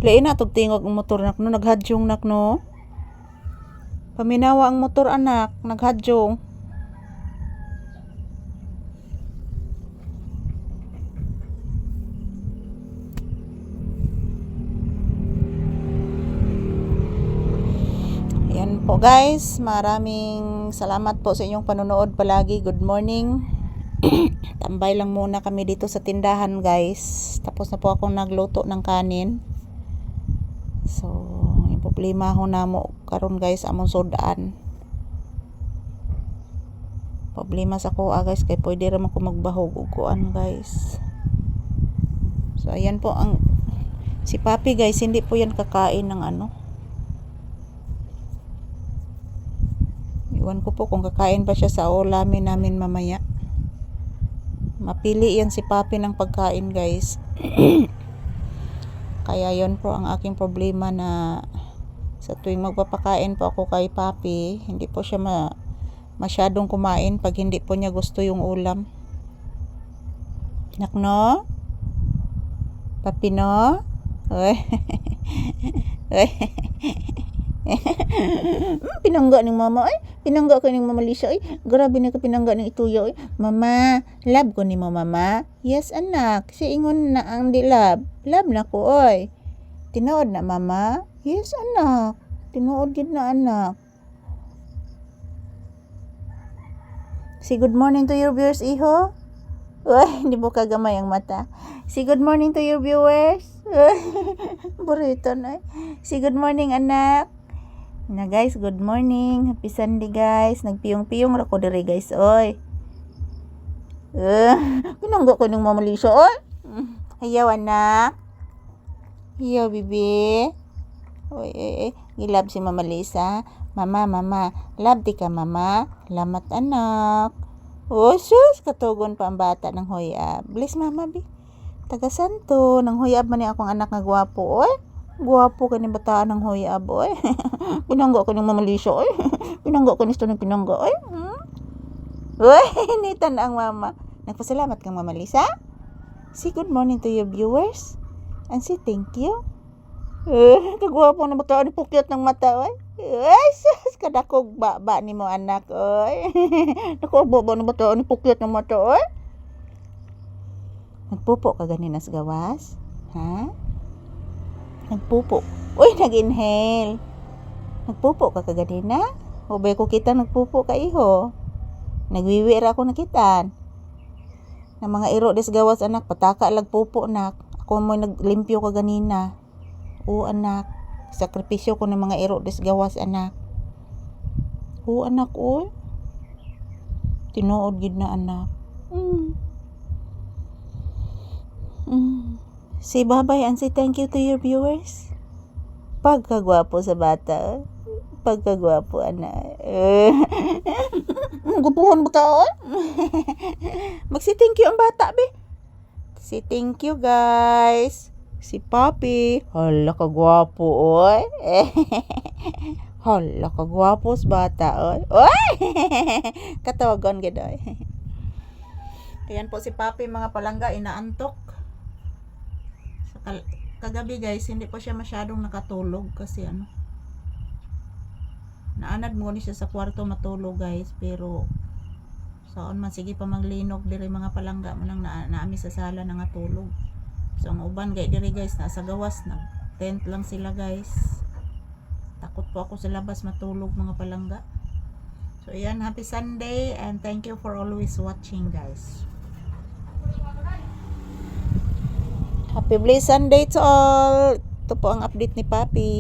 Lain na tog tingog ang motor nak no, naghadyong nak no. Paminawa ang motor anak, naghadyong. Yan po guys, maraming salamat po sa inyong panonood palagi. Good morning. Tambay lang muna kami dito sa tindahan guys. Tapos na po akong nagluto ng kanin. So, yung problema ho na mo karon guys among sudaan. Problema sa ko guys kay pwede ra man ko magbahog og kuan guys. So ayan po ang si Papi guys, hindi po yan kakain ng ano. Iwan ko po kung kakain pa siya sa ulamin namin mamaya. Mapili yan si Papi ng pagkain guys. Kaya yon po ang aking problema na sa tuwing magpapakain po ako kay Papi, hindi po siya masyadong kumain pag hindi po niya gusto yung ulam. Nak no? Papi no? Oy. Oy. Pinangga ng mama ay. Pinangga ka ng mama Lisa ay. Grabe na ka pinangga ng ituya ay. Mama, love ko ni mo mama. Yes anak. Si ingon na ang di love. Love na ko oy. Tinuod na mama. Yes anak. Tinuod gid na anak. Say good morning to your viewers iho. Uy, hindi mo kagamay ang mata. Say good morning to your viewers. Burrito na. Say good morning anak. Na guys, good morning. Happy Sunday guys. Nagpiyong-piyong ra ko diri guys. Oy. Pinangga ko ng Mama Lisa oy. Hayaw anak. Hayaw bibi. Oy, gilab si Mama Lisa. Mama, love di ka mama. Lamat anak. Oh, sus, katugon pa ang bata ng huyab. Bless mama bi. Taga santo ng huyab man ni akong anak nga gwapo oy. Gwapo ka ni bataan ng huyab oy. Pinangga ko ng Mama Lisa oy. Pinangga ko ni ng pinangga oy. Oy, nitan ang mama. Nagpasalamat kang Mama Lisa. Say good morning to your viewers and say thank you. Kagwapo na bataan ni pukyat ng mata oy. Ay, sus, kadakog ba ni mo anak oy. Nakabo ba na bataan ni pukyat ng mata oy. Nagpupo ka ganina sa gawas? Ha? Nagpupo. Uy, nag-inhale. Nagpupo ka kaganina? O ba ko kita nagpupo ka iho? Nagwiwira ako nakitaan. Na mga iro des gawas anak, pataka lag pupo nak. Ako mo naglimpyo ka ganina. O anak, sakripisyo ko ng mga iro des gawas anak. O anak o. Tinuod gid na anak. Say bye-bye and say thank you to your viewers. Pagkagwapo sa bata. Pagkagwapo anak. Gupuhan mo taon. Magsi thank you ang bata be. Say thank you guys. Si Papi. Hala kagwapo oy. Hala kagwapo sa bata oy. Oy. Katawagan gid oy. Ayan po si Papi mga palangga, inaantok. Kagabi guys, hindi po siya masyadong nakatulog kasi ano. Naanad mo ni siya sa kwarto matulog guys, pero saon man sige pa maglinog diri mga palangga man ang naami sa sala na nga tulog. So ang uban gay diri guys nasa gawas na tent lang sila guys. Takot po ako sa labas matulog mga palangga. So ayan, happy Sunday and thank you for always watching guys. Happy blessed Sunday to all. Ito po ang update ni Papi.